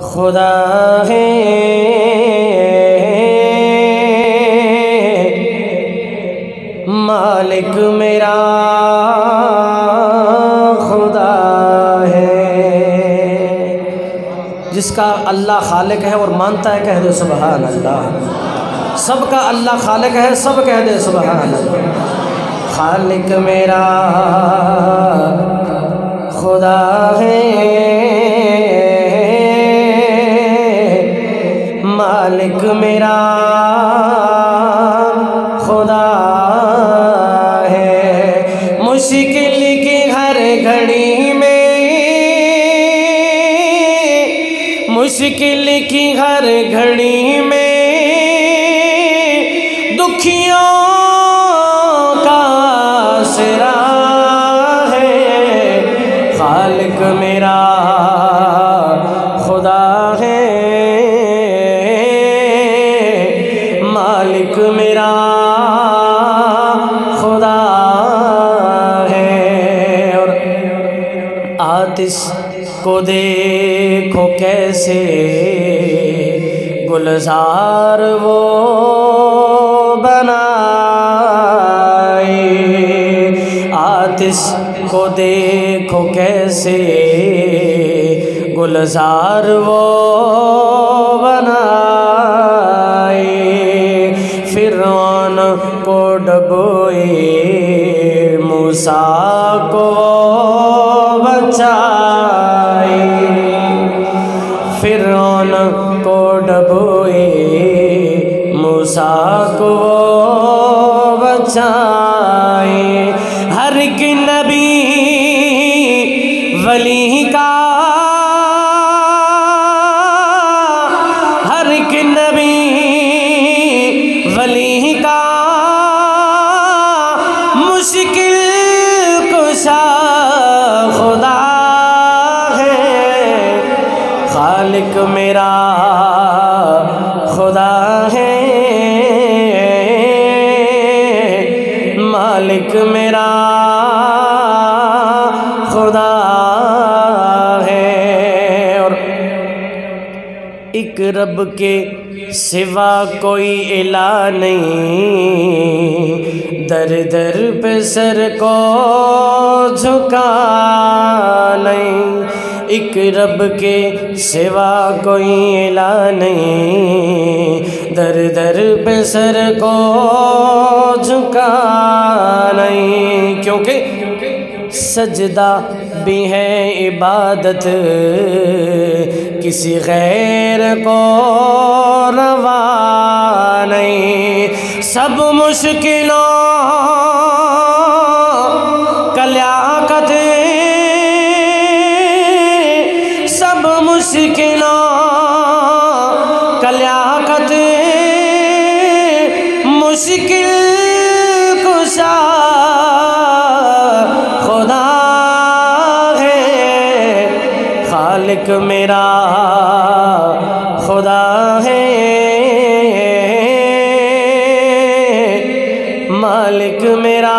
खुदा है मालिक मेरा खुदा है। जिसका अल्लाह खालिक है और मानता है कह दे सुभान अल्लाह। सबका अल्लाह खालिक है, सब कह दे सुभान अल्लाह। खालिक मेरा खुदा है, मालिक मेरा खुदा है। मुश्किल की हर घड़ी में, मुश्किल की हर घड़ी में दुखियों का आसरा है। खालिक मेरा खुदा है, मालिक मेरा खुदा है। और आतिश को देखो कैसे गुलजार वो बनाए। आतिश को देखो कैसे गुलजार वो बनाए। फिरौन को डुबोए मूसा को बचाए। फिरौन को डुबोए मूसा को बचाए। हर एक नबी वली का, हर एक नबी वली का मुश्किल कुशा खुदा है। खालिक मेरा खुदा है, मालिक मेरा खुदा है। और एक रब के सिवा कोई इला नहीं, दर दर पे सर को झुका नहीं। एक रब के सिवा कोई इला नहीं, दर दर पे सर को झुका नहीं। क्योंकि सजदा भी है इबादत, किसी गैर को रवा नहीं। सब मुश्किलों का लियाकत, सब मुश्किलों का लियाकत मुश्किल कुशा खुदा है। खालिक मेरा खुदा है, मालिक मेरा